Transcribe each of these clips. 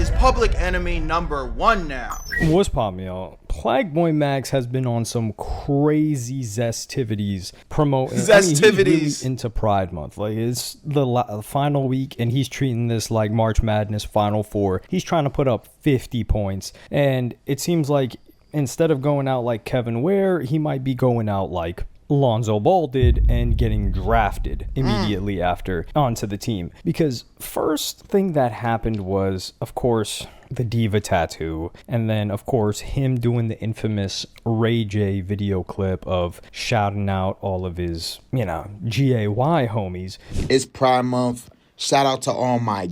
is public enemy #1 now. What's poppin', y'all? PlaqueBoyMax has been on some crazy zestivities promoting he's really into Pride Month. Like, it's the final week, and he's treating this like March Madness Final Four. He's trying to put up 50 points, and it seems like instead of going out like Kevin Ware, he might be going out like Lonzo Ball did and getting drafted immediately after onto the team. Because first thing that happened was, of course, the diva tattoo, and then of course him doing the infamous Ray J video clip of shouting out all of his, GAY homies. It's Pride Month. Shout out to all my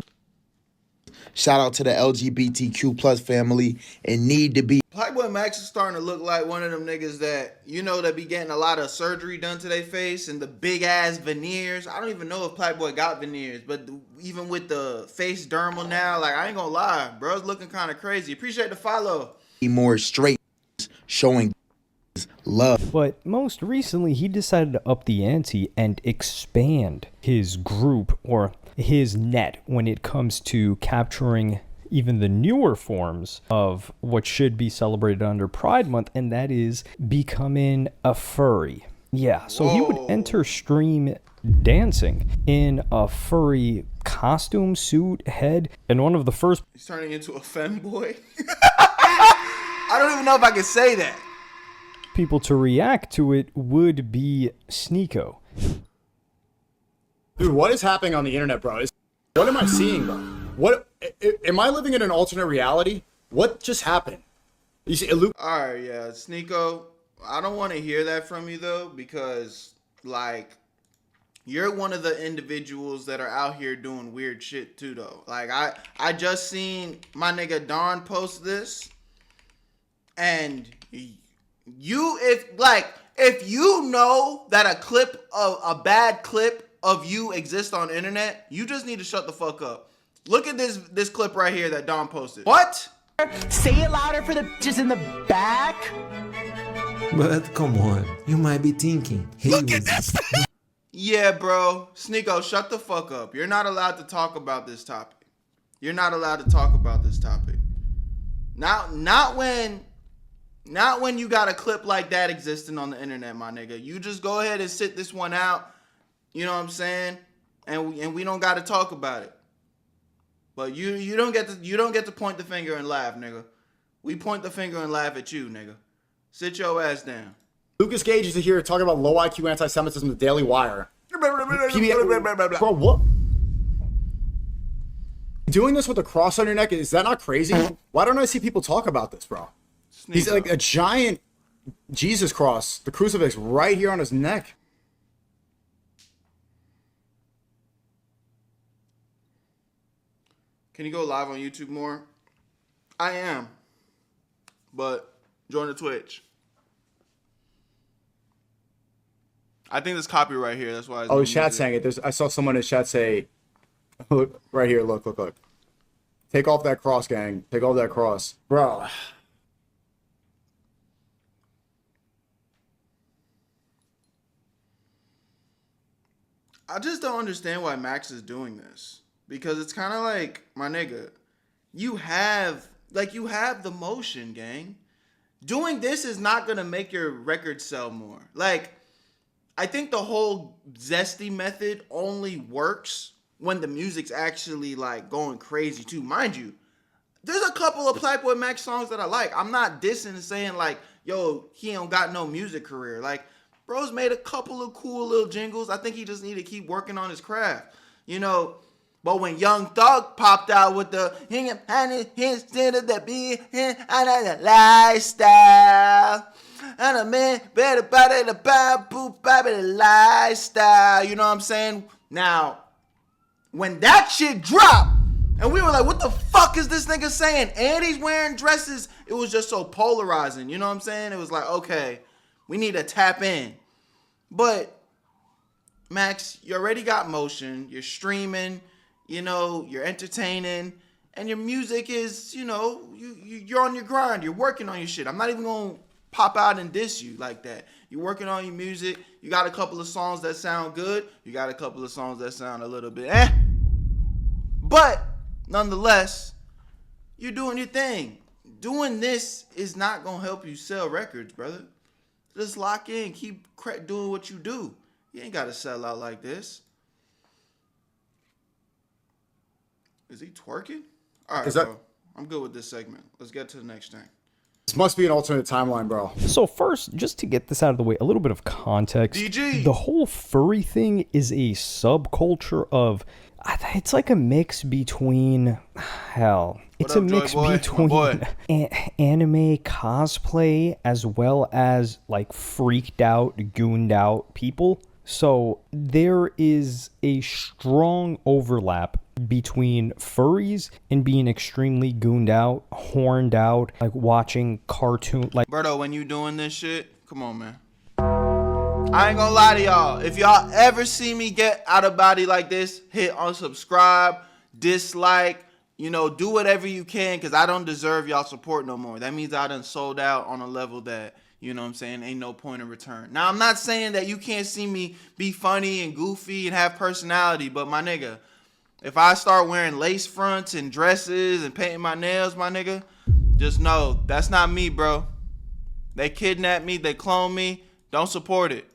shout out to the LGBTQ plus family and need to be. PlaqueBoyMax is starting to look like one of them niggas that, that be getting a lot of surgery done to their face and the big ass veneers. I don't even know if PlaqueBoy got veneers, but even with the face dermal now, like, I ain't gonna lie, bro's looking kind of crazy. Appreciate the follow. More straight, showing love. But most recently, he decided to up the ante and expand his group or his net when it comes to capturing even the newer forms of what should be celebrated under Pride Month, and that is becoming a furry. Yeah, so he would enter stream dancing in a furry costume, suit, head, and one of the first... He's turning into a femboy? I don't even know if I can say that. People to react to it would be Sneeko. Dude, what is happening on the internet, bro? What am I seeing, bro? What am I living in an alternate reality? What just happened? You see, Alright, yeah, Sneeko, I don't want to hear that from you though, because like you're one of the individuals that are out here doing weird shit too though. Like I just seen my nigga Don post this, and if you know that a bad clip of you exists on the internet, you just need to shut the fuck up. Look at this clip right here that Don posted. What? Say it louder for the just in the back. But come on, you might be thinking, hey, look at this. Yeah, bro. Sneeko, shut the fuck up. You're not allowed to talk about this topic. You're not allowed to talk about this topic. Not when you got a clip like that existing on the internet, my nigga. You just go ahead and sit this one out. You know what I'm saying? And we don't got to talk about it. But you don't get to point the finger and laugh, nigga. We point the finger and laugh at you, nigga. Sit your ass down. Lucas Gage is here talking about low IQ anti-Semitism, the Daily Wire. Bro, what? Doing this with a cross on your neck, is that not crazy? Why don't I see people talk about this, bro? He's like a giant Jesus cross, the crucifix right here on his neck. Can you go live on YouTube more? I am. But join the Twitch. I think there's copyright here. That's why. Oh, chat saying it. I saw someone in chat say, "Look right here. Look. Take off that cross, gang. Take off that cross, bro." I just don't understand why Max is doing this. Because it's kind of like, my nigga, you have the motion, gang. Doing this is not going to make your record sell more. Like, I think the whole Zesty method only works when the music's actually, like, going crazy, too. Mind you, there's a couple of PlaqueBoyMax songs that I like. I'm not dissing and saying, like, yo, he don't got no music career. Like, bro's made a couple of cool little jingles. I think he just need to keep working on his craft. But when Young Thug popped out with the instead of the being the lifestyle, and a man better buy the babu the lifestyle, you know what I'm saying? Now, when that shit dropped, and we were like, what the fuck is this nigga saying? And he's wearing dresses. It was just so polarizing, you know what I'm saying? It was like, okay, we need to tap in. But Max, you already got motion. You're streaming. You're entertaining, and your music is, you're on your grind. You're working on your shit. I'm not even going to pop out and diss you like that. You're working on your music. You got a couple of songs that sound good. You got a couple of songs that sound a little bit But, nonetheless, You're doing your thing. Doing this is not gonna help you sell records, brother. Just lock in, keep doing what you do. You ain't gotta sell out like this. Is he twerking? All right, bro. I'm good with this segment. Let's get to the next thing. This must be an alternate timeline, bro. So first, just to get this out of the way, a little bit of context. DG. The whole furry thing is a subculture of, it's like a mix between, it's a mix between anime cosplay as well as like freaked out, gooned out people. So there is a strong overlap between furries and being extremely gooned out, horned out, like watching cartoon. Like, Berto, when you doing this shit, come on, man. I ain't gonna lie to y'all. If y'all ever see me get out of body like this, hit unsubscribe, dislike, do whatever you can, because I don't deserve y'all support no more. That means I done sold out on a level that, ain't no point in return. Now, I'm not saying that you can't see me be funny and goofy and have personality, but my nigga, if I start wearing lace fronts and dresses and painting my nails, my nigga, just know that's not me, bro. They kidnapped me, they cloned me. Don't support it.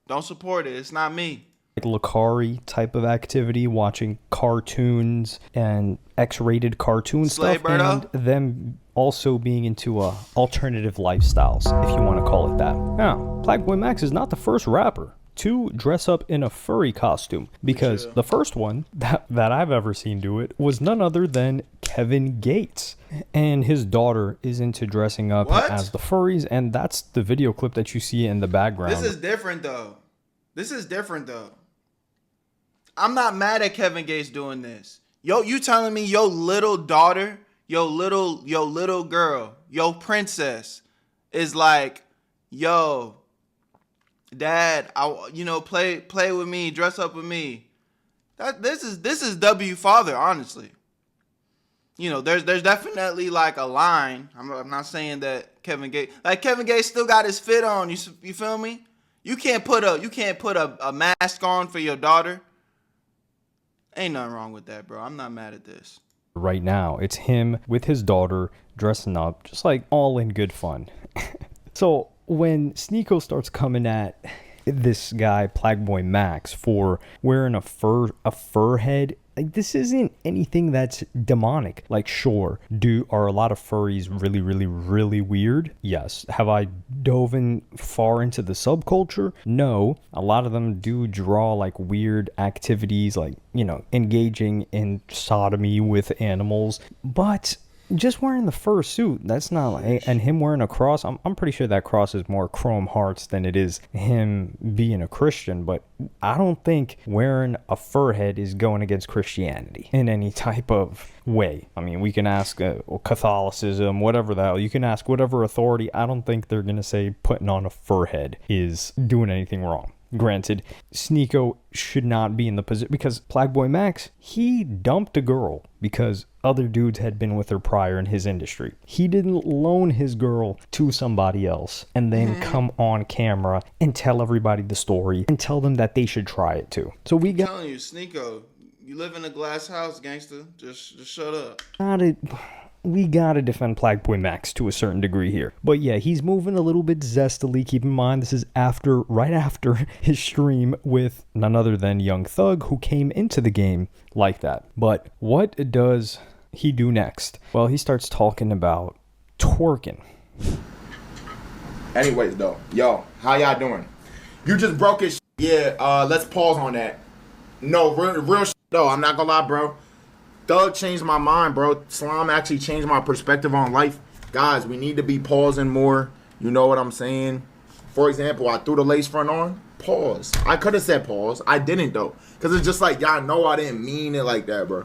Don't support it. It's not me. Like Lucari type of activity, watching cartoons and X-rated cartoon stuff, Berto. and them also being into alternative lifestyles, if you want to call it that. Now, PlaqueBoyMax is not the first rapper to dress up in a furry costume, because the first one that I've ever seen do it was none other than Kevin Gates, and his daughter is into dressing up as the furries, and that's the video clip that you see in the background. This is different though. I'm not mad at Kevin Gates doing this. Yo, you telling me your little daughter, your little girl, your princess is like, yo, Dad, play with me, dress up with me. This is W father, honestly. There's definitely like a line. I'm not saying that Kevin Gates still got his fit on. You feel me? You can't put a mask on for your daughter. Ain't nothing wrong with that, bro. I'm not mad at this. Right now, it's him with his daughter dressing up, just like all in good fun. So when Sneeko starts coming at this guy PlaqueBoyMax for wearing a fur head, like, this isn't anything that's demonic. Like, sure, are a lot of furries really, really, really weird? Yes. Have I dove in far into the subculture? No. A lot of them do draw like weird activities, like, engaging in sodomy with animals, but just wearing the fur suit, that's not like, and him wearing a cross, I'm pretty sure that cross is more chrome hearts than it is him being a Christian, but I don't think wearing a fur head is going against Christianity in any type of way. I mean, we can ask Catholicism, whatever the hell, you can ask whatever authority. I don't think they're going to say putting on a fur head is doing anything wrong. Granted, Sneeko should not be in the position, because PlaqueBoyMax, he dumped a girl because other dudes had been with her prior in his industry. He didn't loan his girl to somebody else and then come on camera and tell everybody the story and tell them that they should try it too. So I'm telling you, Sneeko, you live in a glass house, gangster. Just shut up. We gotta defend PlaqueBoyMax to a certain degree here. But yeah, he's moving a little bit zestily. Keep in mind, this is right after his stream with none other than Young Thug, who came into the game like that. But what does he do next? Well, he starts talking about twerking. Anyways, though, yo, how y'all doing? You just broke his shit. Yeah, let's pause on that. No, real shit, though. I'm not gonna lie, bro. Thug changed my mind, bro. Slime actually changed my perspective on life. Guys, we need to be pausing more. You know what I'm saying? For example, I threw the lace front on. Pause. I could have said pause. I didn't, though. Because it's just like, y'all know I didn't mean it like that, bro.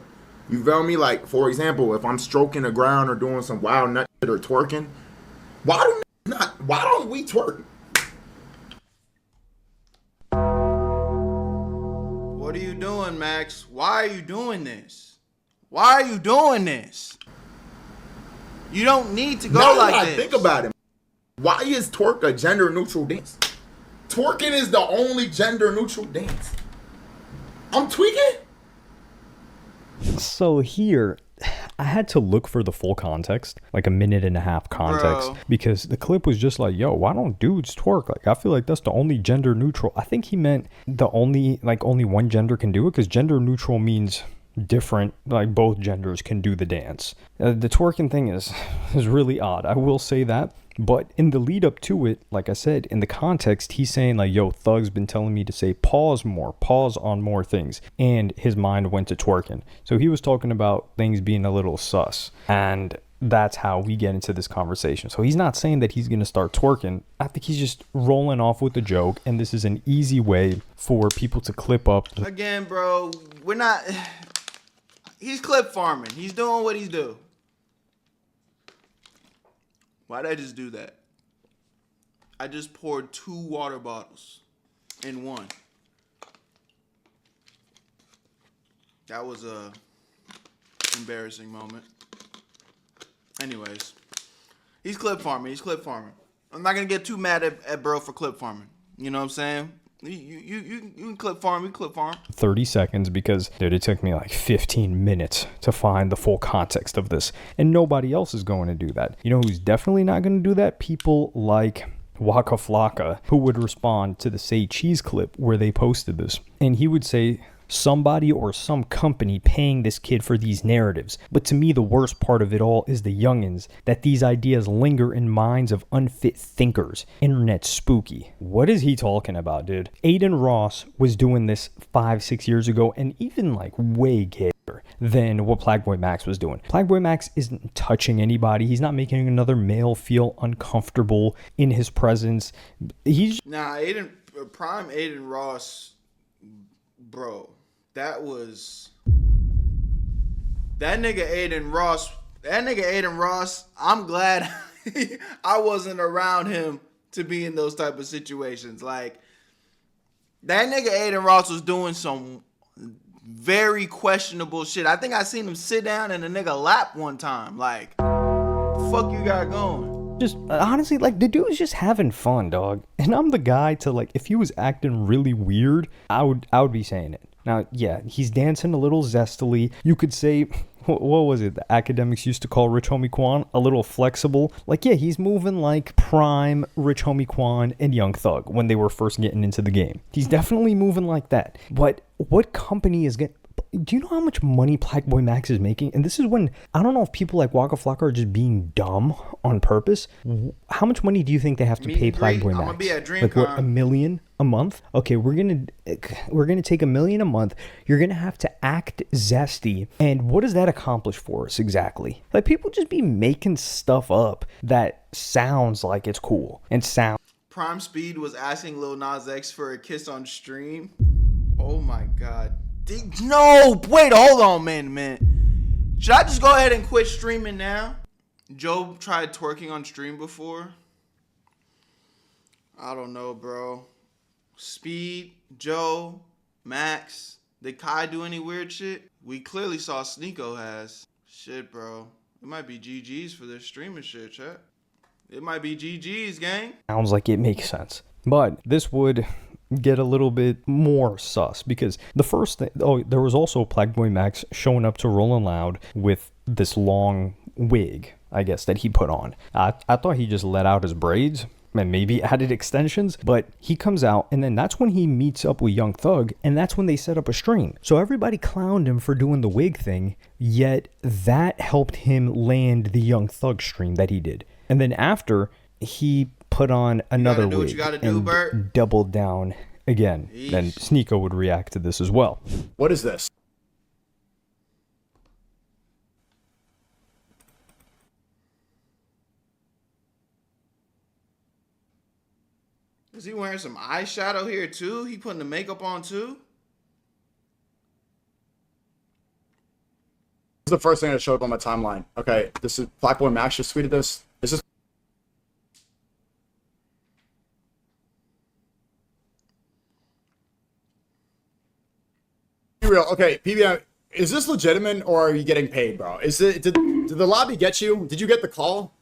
You feel me? Like, for example, if I'm stroking the ground or doing some wild nut shit or twerking, why don't we twerk? What are you doing, Max? Why are you doing this? Why are you doing this? You don't need to go now like that this. I think about it. Why is twerk a gender-neutral dance? Twerking is the only gender-neutral dance. I'm tweaking? So here, I had to look for the full context, like a minute and a half context, because the clip was just like, yo, why don't dudes twerk? Like, I feel like that's the only gender neutral. I think he meant only one gender can do it, because gender neutral means different, like both genders can do the dance. The twerking thing is really odd, I will say that. But in the lead up to it, like I said, in the context, he's saying like, yo, Thug's been telling me to say pause on more things. And his mind went to twerking. So he was talking about things being a little sus. And that's how we get into this conversation. So he's not saying that he's going to start twerking. I think he's just rolling off with the joke. And this is an easy way for people to clip up. Again, bro, we're not... He's clip farming. He's doing what he's doing. Why'd I just do that? I just poured 2 water bottles in one. That was a embarrassing moment. Anyways, he's clip farming. I'm not gonna get too mad at bro for clip farming. You know what I'm saying? You can clip farm. 30 seconds because, dude, it took me like 15 minutes to find the full context of this. And nobody else is going to do that. You know who's definitely not going to do that? People like Waka Flocka, who would respond to the Say Cheese clip where they posted this. And he would say, somebody or some company paying this kid for these narratives. But to me, the worst part of it all is the youngins, that these ideas linger in minds of unfit thinkers. Internet spooky. What is he talking about, dude? Aiden Ross was doing this 5-6 years ago, and even like way gayer than what PlaqueBoyMax was doing. PlaqueBoyMax isn't touching anybody. He's not making another male feel uncomfortable in his presence. He's Prime Aiden Ross, bro. That nigga Aiden Ross, I'm glad I wasn't around him to be in those type of situations. Like, that nigga Aiden Ross was doing some very questionable shit. I think I seen him sit down in a nigga lap one time. Like, the fuck you got going? Just honestly, like, the dude's just having fun, dog. And I'm the guy to, like, if he was acting really weird, I would be saying it. Now, yeah, he's dancing a little zestily. You could say, what was it? The academics used to call Rich Homie Quan a little flexible. Like, yeah, he's moving like prime Rich Homie Quan and Young Thug when they were first getting into the game. He's definitely moving like that. But what company is getting... Do you know how much money PlaqueBoyMax is making? And this is when, I don't know if people like Waka Flocka are just being dumb on purpose. How much money do you think they have to pay PlaqueBoyMax? I'm gonna be at DreamCon. Like what, $1 million a month? Okay, we're gonna take $1 million a month. You're gonna have to act zesty. And what does that accomplish for us exactly? Like, people just be making stuff up that sounds like it's cool and sound. Prime Speed was asking Lil Nas X for a kiss on stream. Oh my god. No, wait, hold on, man. Should I just go ahead and quit streaming now? Joe tried twerking on stream before. I don't know, bro. Speed, Joe, Max, did Kai do any weird shit? We clearly saw Sneeko has. Shit, bro. It might be GG's for their streaming shit, chat. It might be GG's, gang. Sounds like it makes sense. But this would get a little bit more sus, because the first thing, there was also PlaqueBoyMax showing up to Rollin' Loud with this long wig, I guess, that he put on. I thought he just let out his braids and maybe added extensions, but he comes out, and then that's when he meets up with Young Thug, and that's when they set up a stream. So everybody clowned him for doing the wig thing, yet that helped him land the Young Thug stream that he did. And then after, he put on another wig and doubled down again. Yeesh. Then Sneeko would react to this as well. What is this? Is he wearing some eyeshadow here too? He putting the makeup on too? This is the first thing that showed up on my timeline. Okay, this is PlaqueBoyMax just tweeted this. This is real. Okay, PBM, is this legitimate or are you getting paid, bro? Is it did the lobby get you? Did you get the call?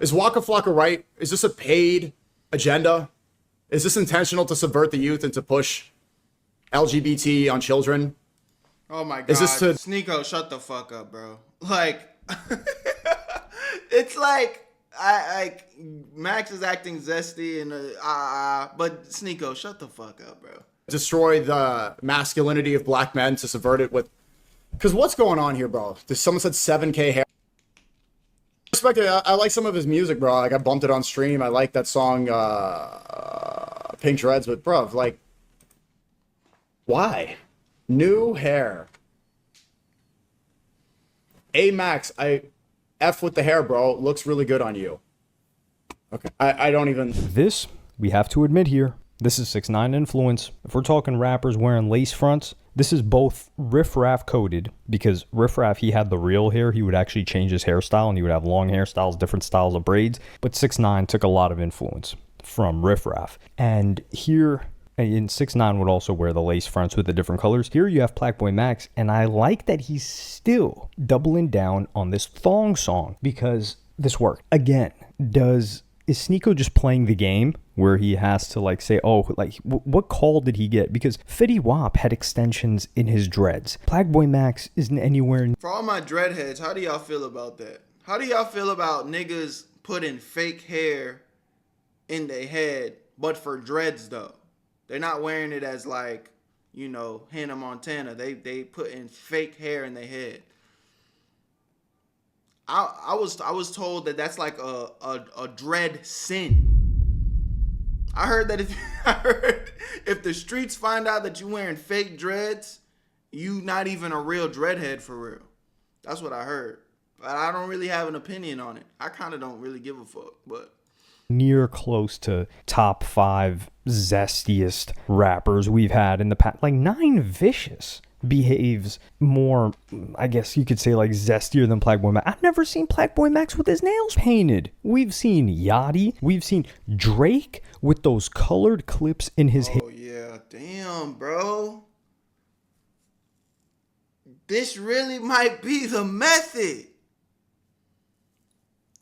Is Waka Flocka right? Is this a paid agenda? Is this intentional to subvert the youth and to push LGBT on children? Oh my god. Is this to... Sneeko, shut the fuck up, bro. Like, it's like Max is acting zesty and but Sneeko, shut the fuck up, bro. Destroy the masculinity of black men to subvert it with. Because what's going on here, bro? Someone said 7K hair. Respect it. I like some of his music, bro. Like I bumped it on stream. I like that song, Pink Dreads. But bro, like, why? New hair. Max, I F with the hair, bro. Looks really good on you. Okay, I don't even. This, we have to admit here, this is 6ix9ine influence. If we're talking rappers wearing lace fronts, this is both Riff Raff coded, because Riff Raff, he had the real hair. He would actually change his hairstyle, and he would have long hairstyles, different styles of braids. But 6ix9ine took a lot of influence from Riff Raff. And here, and 6ix9ine would also wear the lace fronts with the different colors. Here you have PlaqueBoyMax, and I like that he's still doubling down on this thong song, because this worked. Again, is Sneeko just playing the game where he has to like say, oh, like what call did he get? Because Fetty Wap had extensions in his dreads. PlaqueBoyMax isn't anywhere. For all my dreadheads, how do y'all feel about that? How do y'all feel about niggas putting fake hair in their head, but for dreads though? They're not wearing it as like, you know, Hannah Montana. They put in fake hair in their head. I was told that that's like a dread sin. I heard that if the streets find out that you wearing fake dreads, you not even a real dreadhead for real. That's what I heard. But I don't really have an opinion on it. I kind of don't really give a fuck, but Near close to top 5 zestiest rappers we've had in the past. Like 9 Vicious behaves more, I guess you could say, like zestier than PlaqueBoyMax. I've never seen PlaqueBoyMax with his nails painted. We've seen Yachty. We've seen Drake with those colored clips in his hair. Oh yeah, damn, bro. This really might be the method.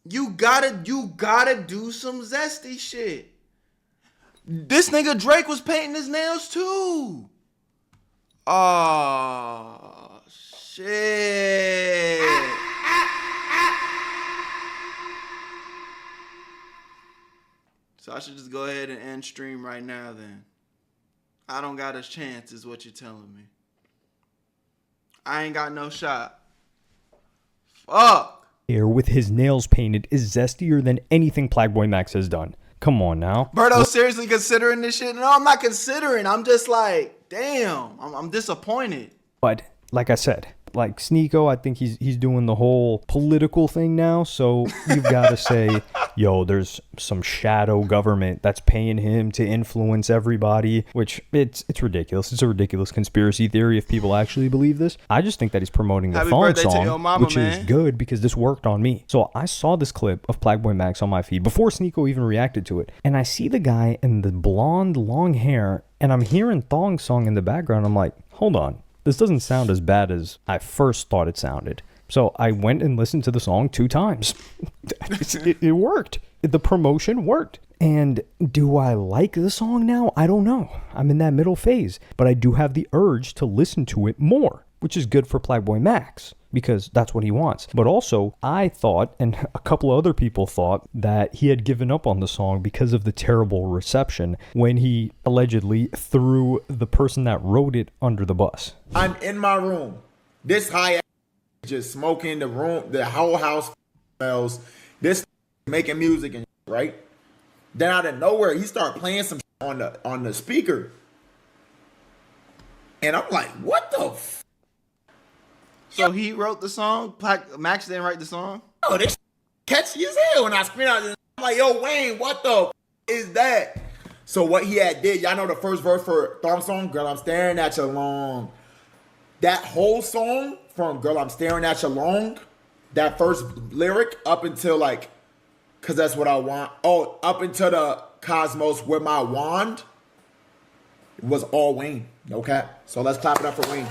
You gotta do some zesty shit. This nigga Drake was painting his nails too. Oh shit. So I should just go ahead and end stream right now then. I don't got a chance is what you're telling me. I ain't got no shot. Fuck. Hair with his nails painted is zestier than anything PlaqueBoyMax has done. Come on now. Berto seriously considering this shit? No, I'm not considering. I'm just like, damn, I'm disappointed. But like I said, like Sneeko, I think he's doing the whole political thing now. So you've got to say, yo, there's some shadow government that's paying him to influence everybody, which it's ridiculous. It's a ridiculous conspiracy theory if people actually believe this. I just think that he's promoting the thong song, which is good because this worked on me. So I saw this clip of PlaqueBoyMax on my feed before Sneeko even reacted to it. And I see the guy in the blonde long hair and I'm hearing thong song in the background. I'm like, hold on. This doesn't sound as bad as I first thought it sounded. So I went and listened to the song 2 times. It worked. The promotion worked. And do I like the song now? I don't know. I'm in that middle phase. But I do have the urge to listen to it more, which is good for PlaqueBoyMax because that's what he wants. But also, I thought, and a couple of other people thought, that he had given up on the song because of the terrible reception when he allegedly threw the person that wrote it under the bus. I'm in my room. This high just smoking the room. The whole house smells. This making music and right. Then out of nowhere, he started playing some on the speaker, and I'm like, "What the?" So he wrote the song. Max didn't write the song. Oh, this catchy as hell. When I scream out, I'm like, "Yo, Wayne, what the is that?" So what he had did, y'all know the first verse for Thong Song, "Girl, I'm staring at you long." That whole song from "Girl, I'm staring at you long," that first lyric up until like, "Cause that's what I want." Oh, up until the Cosmos with my wand, it was all Wayne. No cap. So let's clap it up for Wayne.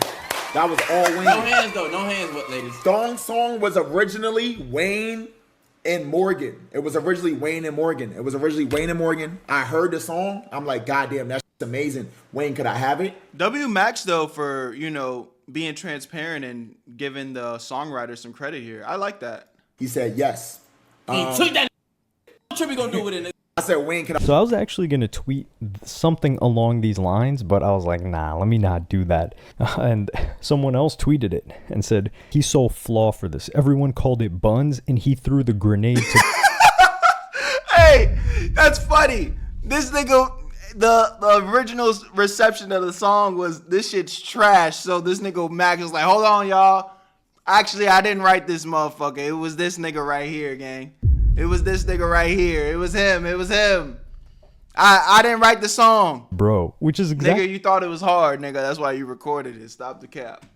That was all Wayne. No hands though. No hands, what ladies? Thong Song was originally Wayne and Morgan. It was originally Wayne and Morgan. I heard the song. I'm like, God damn, that's amazing. Wayne, could I have it? W Max though, for being transparent and giving the songwriter some credit here. I like that. He said yes. He took that. What we gonna do with it? I said, Wayne, can I? So I was actually going to tweet something along these lines, but I was like, nah, let me not do that. And someone else tweeted it and said, he's so flaw for this. Everyone called it buns, and he threw the grenade to... Hey, that's funny. This nigga, the original reception of the song was, this shit's trash. So this nigga Max was like, hold on, y'all. Actually, I didn't write this motherfucker. It was this nigga right here, gang. It was this nigga right here. It was him. It was him. I didn't write the song. Bro, which is exactly... Nigga, you thought it was hard, nigga. That's why you recorded it. Stop the cap.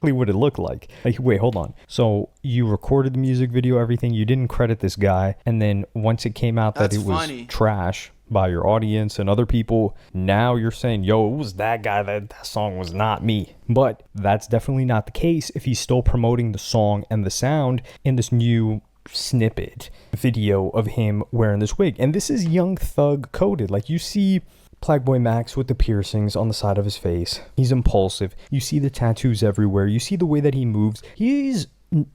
What it looked like. Wait, hold on. So you recorded the music video, everything. You didn't credit this guy. And then once it came out that it was trash by your audience and other people, now you're saying, yo, it was that guy. That song was not me. But that's definitely not the case if he's still promoting the song and the sound in this new snippet video of him wearing this wig. And this is Young Thug coded. Like, you see PlaqueBoyMax with the piercings on the side of his face. He's impulsive. You see the tattoos everywhere. You see the way that he moves. He's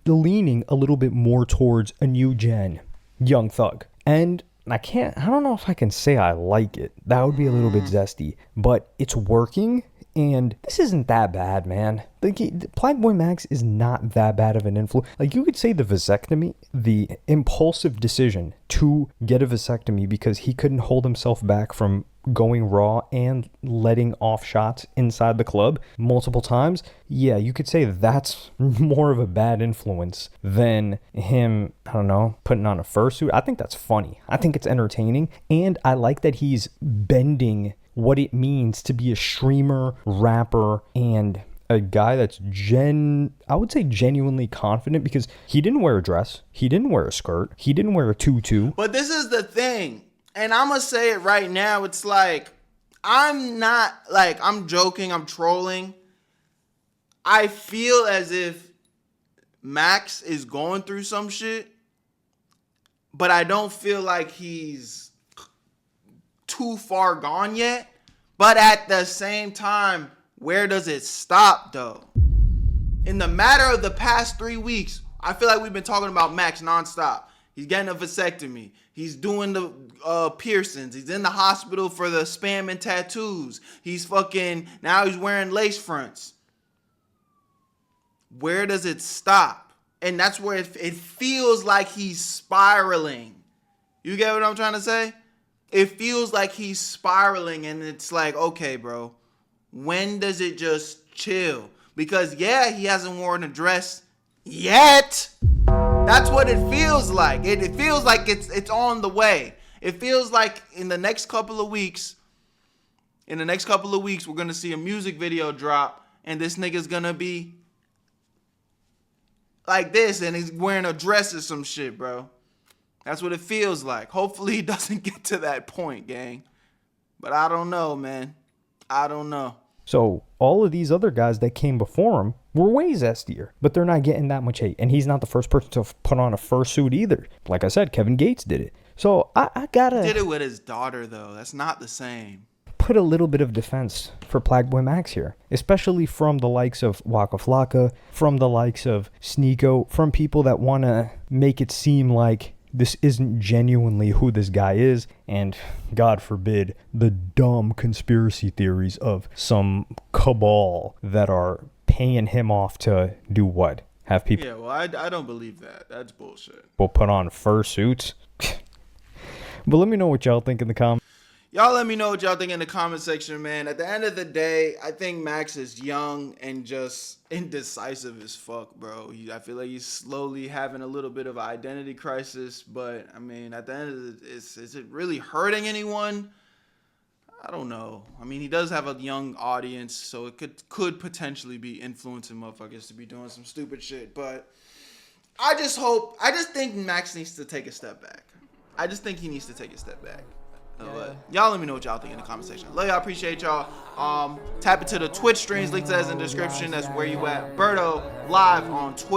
leaning a little bit more towards a new gen Young Thug. And I don't know if I can say I like it. That would be a little bit zesty, but it's working. And this isn't that bad, man. Like, PlaqueBoyMax is not that bad of an influence. Like, you could say the vasectomy, the impulsive decision to get a vasectomy because he couldn't hold himself back from going raw and letting off shots inside the club multiple times. Yeah, you could say that's more of a bad influence than him, I don't know, putting on a fursuit. I think that's funny. I think it's entertaining. And I like that he's bending what it means to be a streamer, rapper, and a guy that's I would say genuinely confident, because he didn't wear a dress, he didn't wear a skirt, he didn't wear a tutu. But this is the thing, and I'm gonna say it right now, it's like, I'm not, like, I'm joking, I'm trolling. I feel as if Max is going through some shit, but I don't feel like he's too far gone yet. But at the same time, where does it stop though? In the matter of the past 3 weeks, I feel like we've been talking about Max nonstop. He's getting a vasectomy. He's doing the piercings. He's in the hospital for the spam and tattoos. Now he's wearing lace fronts. Where does it stop? And that's where it feels like he's spiraling. You get what I'm trying to say? It feels like he's spiraling, and it's like, okay, bro, when does it just chill? Because, yeah, he hasn't worn a dress yet. That's what it feels like. It feels like it's on the way. It feels like in the next couple of weeks, we're going to see a music video drop, and this nigga's going to be like this, and he's wearing a dress or some shit, bro. That's what it feels like. Hopefully he doesn't get to that point, gang. But I don't know, man. I don't know. So all of these other guys that came before him were way zestier, but they're not getting that much hate. And he's not the first person to put on a fursuit either. Like I said, Kevin Gates did it. So I gotta... He did it with his daughter, though. That's not the same. Put a little bit of defense for PlaqueBoyMax here, especially from the likes of Waka Flocka, from the likes of Sneeko, from people that want to make it seem like this isn't genuinely who this guy is, and God forbid, the dumb conspiracy theories of some cabal that are paying him off to do what? Have people... Yeah, well, I don't believe that. That's bullshit. Will put on fursuits. But let me know what y'all think in the comments. Y'all let me know what y'all think in the comment section, man. At the end of the day, I think Max is young and just indecisive as fuck, bro. I feel like he's slowly having a little bit of an identity crisis. But, I mean, at the end of it, is it really hurting anyone? I don't know. I mean, he does have a young audience, so it could potentially be influencing motherfuckers to be doing some stupid shit. But I just think Max needs to take a step back. I just think he needs to take a step back. Y'all let me know what y'all think in the comment section. Love y'all, appreciate y'all. Tap into the Twitch streams, link to that in the description. That's Where You At Berto live on Twitch.